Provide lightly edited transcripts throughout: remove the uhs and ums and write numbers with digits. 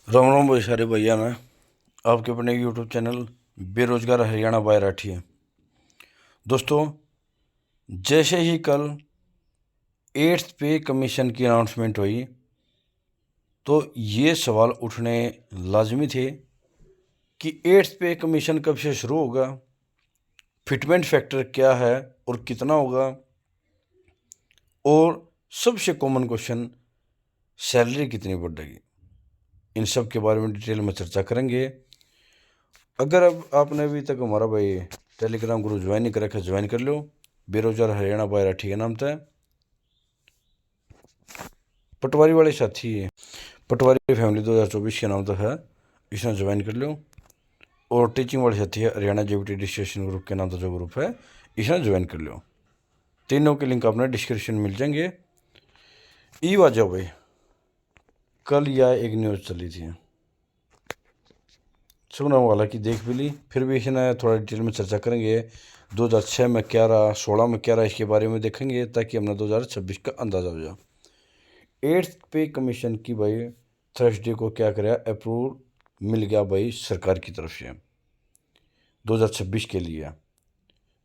राम राम भाई सारे भैया ना आपके अपने यूट्यूब चैनल बेरोजगार हरियाणा बाय राठी है। दोस्तों, जैसे ही कल 8th पे कमीशन की अनाउंसमेंट हुई तो ये सवाल उठने लाजमी थे कि 8th पे कमीशन कब से शुरू होगा, फिटमेंट फैक्टर क्या है और कितना होगा, और सबसे कॉमन क्वेश्चन सैलरी कितनी बढ़ेगी। इन सब के बारे में डिटेल में चर्चा करेंगे। अगर अब आपने अभी तक हमारा भाई टेलीग्राम ग्रुप ज्वाइन नहीं कर रखा, ज्वाइन कर लो। बेरोजगार हरियाणा बाय राठी के नाम था। पटवारी वाले साथी पटवारी फैमिली 2024 के नाम तो है, इसने ज्वाइन कर लो। और टीचिंग वाले साथी है हरियाणा जेबीटी डिस्कशन ग्रुप के नाम तो जो ग्रुप है, इसने ज्वाइन कर लो। तीनों के लिंक आपने डिस्क्रिप्शन में मिल जाएंगे। ई आ जाओ भाई, कल यह एक न्यूज़ चली थी, सुना वाला की देख भी ली, फिर भी इसने थोड़ा डिटेल में चर्चा करेंगे। 2006 में क्या रहा, 16 में क्या रहा, इसके बारे में देखेंगे ताकि हमने 2026 का अंदाज़ा हो जाए। 8th पे कमीशन की भाई थर्सडे को क्या कराया, अप्रूवल मिल गया भाई सरकार की तरफ से 2026 के लिए।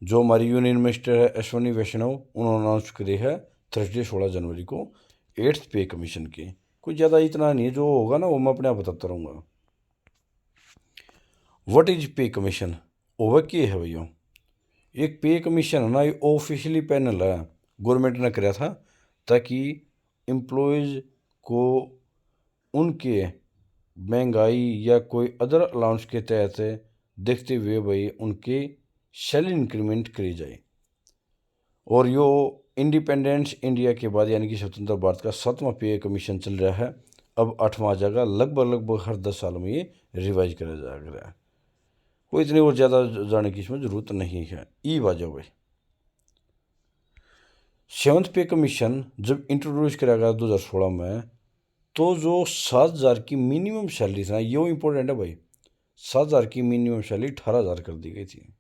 जो हमारी यूनियन मिनिस्टर है अश्विनी वैष्णव, उन्होंने अनाउंस करी है थर्सडे 16 जनवरी को 8th पे कमीशन की। कुछ ज़्यादा इतना नहीं है, जो होगा ना वो मैं अपने आप बताता रहूँगा। व्हाट इज पे कमीशन, ओवर क्या है भैया। एक पे कमीशन है ना, ये ऑफिशियली पैनल है, गवर्नमेंट ने कराया था ताकि एम्प्लॉयज़ को उनके महंगाई या कोई अदर अलाउंस के तहत देखते हुए भाई उनके सैलरी इंक्रीमेंट करी जाए। और यो इंडिपेंडेंस इंडिया के बाद यानी कि स्वतंत्र भारत का 7वां पे कमीशन चल रहा है। अब 8वां आ जाएगा, लगभग लगभग हर 10 साल में ये रिवाइज करा जाएगा। कोई इतनी और ज़्यादा जाने की इसमें ज़रूरत नहीं है। ई बाजो भाई, 7th पे कमीशन जब इंट्रोड्यूस करा गया 2016 में, तो जो 7,000 की मिनिमम सैलरी था, ये इंपॉर्टेंट है भाई, 7,000 की मिनिमम सैलरी 18,000 कर दी गई थी।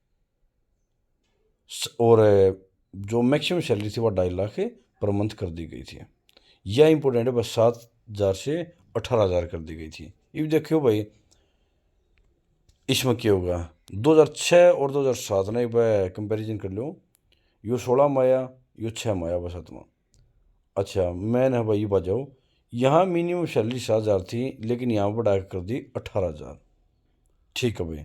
और जो मैक्सिमम सैलरी थी वो 2.5 लाख पर मंथ कर दी गई थी। यह इंपॉर्टेंट है, बस 7,000 से 18,000 कर दी गई थी। ये देखियो भाई, इसमें क्या होगा। 2006 और 2007 ना एक बार कंपेरिजन कर लो, यो 16 में आया, यो 6 में आया, बस 7वां। अच्छा मैंने भाई बात जाओ, यहाँ मिनिमम सैलरी 7,000 थी, लेकिन यहाँ बढ़ा कर दी 18,000। ठीक है भाई,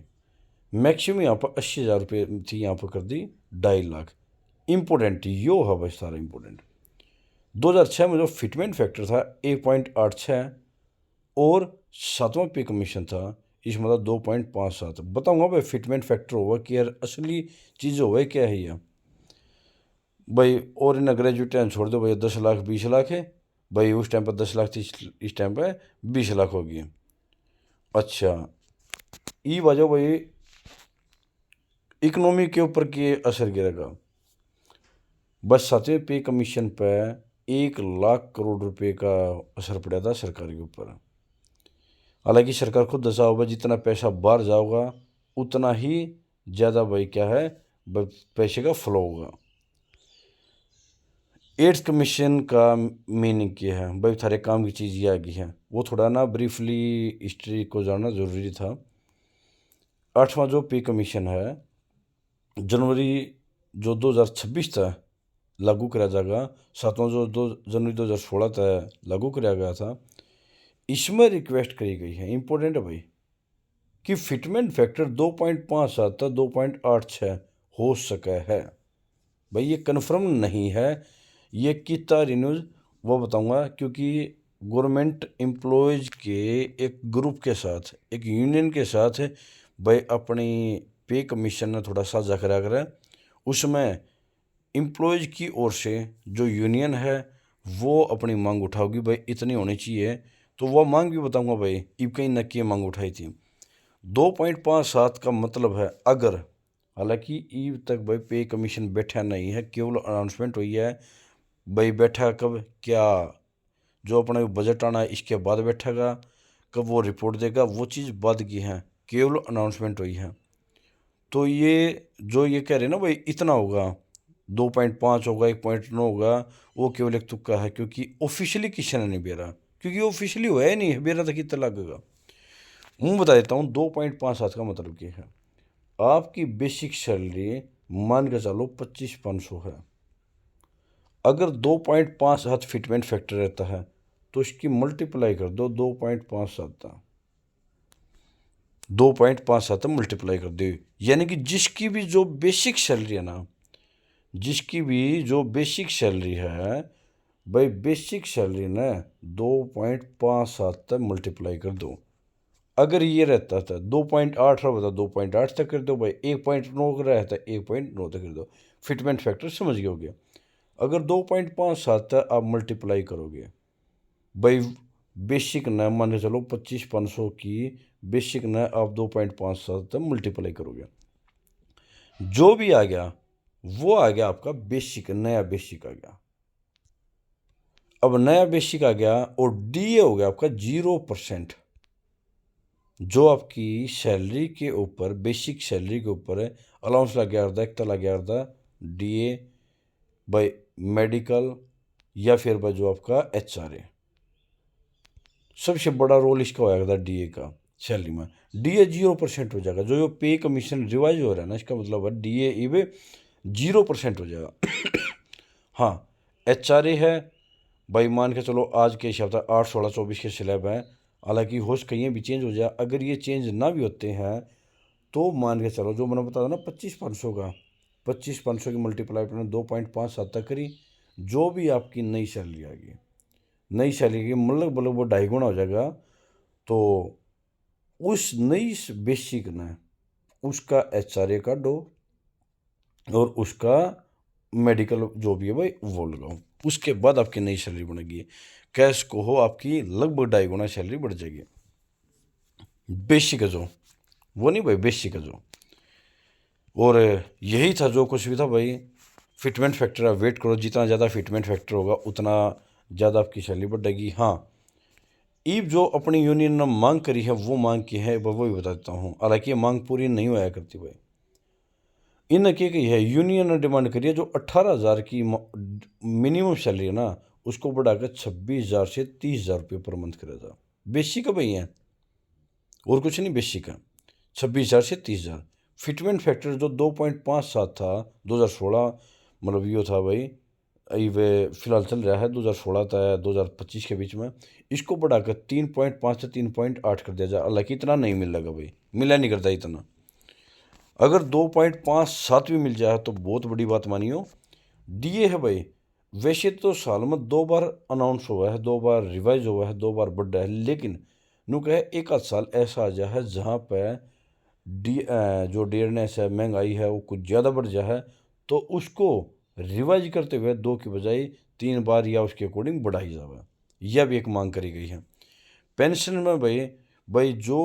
मैक्सिमम यहाँ पर 80,000 रुपये थी, यहाँ पर कर दी 2.5 लाख। इम्पोर्टेंट यो है भाई, सारा इम्पोर्टेंट। 2006 में जो फिटमेंट फैक्टर था 1.86 और 7वां पे कमीशन था इस मतलब 2.57। बताऊंगा भाई फिटमेंट फैक्टर होगा कि यार असली चीज़ होगा क्या है यह भाई। और इन ग्रेजुएट छोड़ दो भाई, 10 लाख 20 लाख है भाई, उस टाइम पर 10 लाख थी, इस टाइम पर 20 लाख होगी। अच्छा, ई वजह भाई इकोनॉमी के ऊपर के असर गिरेगा। बस 7वें पे कमीशन पर 1 लाख करोड़ रुपए का असर पड़ा था सरकार के ऊपर। हालांकि सरकार खुद दसा होगा जितना पैसा बाहर जाओगा उतना ही ज़्यादा भाई क्या है पैसे का फ्लो होगा। 8th कमीशन का मीनिंग क्या है भाई, थारे काम की चीज़ ये आ गई है, वो थोड़ा ना ब्रीफली हिस्ट्री को जानना ज़रूरी था। 8वां जो पे कमीशन है जनवरी जो 2026 था लागू कराया जाएगा, 7वां जो 2 जनवरी 2016 तक लागू कराया गया था। इसमें रिक्वेस्ट करी गई है, इंपॉर्टेंट है भाई, कि फिटमेंट फैक्टर 2.57 था 2.86 हो सका है। भाई ये कन्फर्म नहीं है, ये कितना रिन्यूज वो बताऊंगा, क्योंकि गवर्नमेंट एम्प्लॉयज़ के एक ग्रुप के साथ, एक यूनियन के साथ भाई अपनी पे कमीशन ने थोड़ा साझा करा कर, उसमें एम्प्लॉयज़ की ओर से जो यूनियन है वो अपनी मांग उठाओगी भाई इतनी होनी चाहिए। तो वह मांग भी बताऊंगा भाई, इब कहीं न की मांग उठाई थी 2.57 का मतलब है अगर, हालांकि ईब तक भाई पे कमीशन बैठा नहीं है, केवल अनाउंसमेंट हुई है भाई। बैठा कब क्या, जो अपना बजट आना है इसके बाद बैठेगा, कब वो रिपोर्ट देगा वो चीज़ बाद की है, केवल अनाउंसमेंट हुई है। तो ये जो ये कह रहे हैं ना भाई इतना होगा, 2.5 होगा, 1.9 होगा, वो केवल एक तुक्का है, क्योंकि ऑफिशियली किसी ने नहीं बेरा, क्योंकि ऑफिशियली हुआ ही नहीं है, बेरा तक कितना लगेगा। मैं बता देता हूँ 2.57 का मतलब क्या है। आपकी बेसिक सैलरी मान के चलो 25,500 है। अगर 2.57 फिटमेंट फैक्टर रहता है तो इसकी मल्टीप्लाई कर दो 2.57, 2.57 मल्टीप्लाई कर दो, यानी कि जिसकी भी जो बेसिक सैलरी है ना, जिसकी भी जो बेसिक सैलरी है भाई, बेसिक सैलरी ना 2.57 तक मल्टीप्लाई कर दो। अगर ये रहता था 2.8 रहा होता 2.8 तक कर दो भाई, 1.9 का रहता 1.9 तक कर दो। फिटमेंट फैक्टर समझ गए होगे। अगर 2.57 तक आप मल्टीप्लाई करोगे भाई, बेसिक न मान के चलो 25,500 की बेसिक न आप 2.57 तक मल्टीप्लाई करोगे, जो भी आ गया वो आ गया आपका बेसिक, नया बेसिक आ गया। अब नया बेसिक आ गया और डीए हो गया आपका 0%। जो आपकी सैलरी के ऊपर, बेसिक सैलरी के ऊपर है, अलाउंस लग गया अर्धा, एक लग गया अर्धा डीए बाई मेडिकल या फिर बाई जो आपका एचआरए। सबसे बड़ा रोल इसका होगा डीए का सैलरी में। डीए 0% हो जाएगा। जो पे कमीशन रिवाइज हो रहा है ना, इसका मतलब है डीए इवे 0% हो जाएगा। हाँ, एचआरए है भाई, मान के चलो आज के हिसाब से 8, 16, 24 के स्लैब हैं। हालांकि होश कहीं भी चेंज हो जाए, अगर ये चेंज ना भी होते हैं तो मान के चलो जो मैंने बताया ना 25,500 का, 25,500 की मल्टीप्लाई अपने 2.57 तक करी, जो भी आपकी नई सैलरी आएगी, नई सैलरी की मतलब वो 2.5 गुना हो जाएगा। तो उस नई बेसिक ने उसका एचआरए का दो और उसका मेडिकल जो भी है भाई वो लगाओ, उसके बाद आपकी नई सैलरी बनेगी। कैश को हो आपकी लगभग 2.5 गुना सैलरी बढ़ जाएगी। बेसिक है जो, वो नहीं भाई, बेसिक है जो। और यही था जो कुछ भी था भाई। फिटमेंट फैक्टर आप वेट करो, जितना ज़्यादा फिटमेंट फैक्टर होगा उतना ज़्यादा आपकी सैलरी बढ़ेगी। हाँ, ईब जो अपनी यूनियन ने मांग करी है वो मांग की है वो भी बता देता हूँ। हालांकि ये मांग पूरी नहीं हुआ करती भाई। इन्हें क्या कही है, यूनियन ने डिमांड करी है जो 18,000 की मिनिमम सैलरी है ना, उसको बढ़ाकर 26,000 से 30,000 रुपये पर मंथ करेगा। बेसिक है भाई है, और कुछ नहीं, बेसिक है 26,000 से 30,000। फिटमेंट फैक्टर जो 2.57 था 2016, मतलब ये था भाई, ये फिलहाल चल रहा है 2016 था 2025 के बीच में, इसको बढ़ाकर 3.5 से 3.8 कर दिया जाए। हालांकि इतना नहीं मिलेगा भाई, मिला नहीं करता इतना। अगर 2.57 भी मिल जाए तो बहुत बड़ी बात मानियो। डीए है भाई, वैसे तो साल में 2 बार अनाउंस हुआ है, 2 बार रिवाइज हुआ है, 2 बार बढ़ा है, लेकिन नु कहे एक आध साल ऐसा आ जाए है जहाँ पे जो डियरनेस है, महंगाई है, वो कुछ ज़्यादा बढ़ जाए है, तो उसको रिवाइज करते हुए 2 की बजाय 3 बार या उसके अकॉर्डिंग बढ़ाई जाए। यह भी एक मांग करी गई है। पेंशन में भाई जो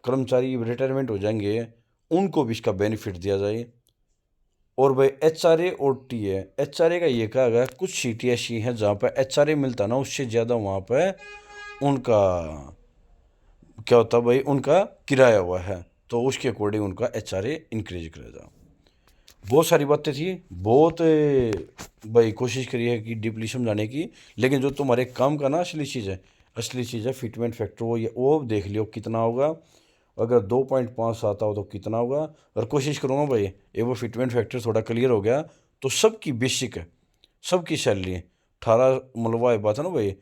कर्मचारी रिटायरमेंट हो जाएंगे उनको भी इसका बेनिफिट दिया जाए। और भाई एचआरए और टीए, एचआरए का ये कहा गया कुछ सीटें ऐसी हैं जहाँ पर एचआरए मिलता ना उससे ज़्यादा वहाँ पर उनका क्या होता है भाई, उनका किराया हुआ है, तो उसके अकॉर्डिंग उनका एचआरए इंक्रीज करेगा। बहुत सारी बातें थी, बहुत भाई कोशिश करी है कि डीपली समझाने की, लेकिन जो तुम्हारे काम का ना असली चीज़ है फिटमेंट फैक्टर, वो देख लियो कितना होगा। अगर 2.5 आता हो तो कितना होगा, और कोशिश करूँगा भाई ये वो फिटमेंट फैक्टर थोड़ा क्लियर हो गया तो सबकी बेसिक है, सबकी सैलरी 18 मतलब बात है ना भाई,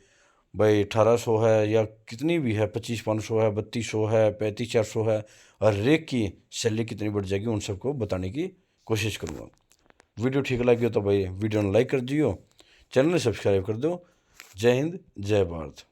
1800 है या कितनी भी है, 25,500 है, 3200 है, 35,400 है, और रेक की सैलरी कितनी बढ़ जाएगी उन सबको बताने की कोशिश करूँगा। वीडियो ठीक लगी हो तो भाई वीडियो ने लाइक कर दियो, चैनल ने सब्सक्राइब कर दो। जय हिंद, जय भारत।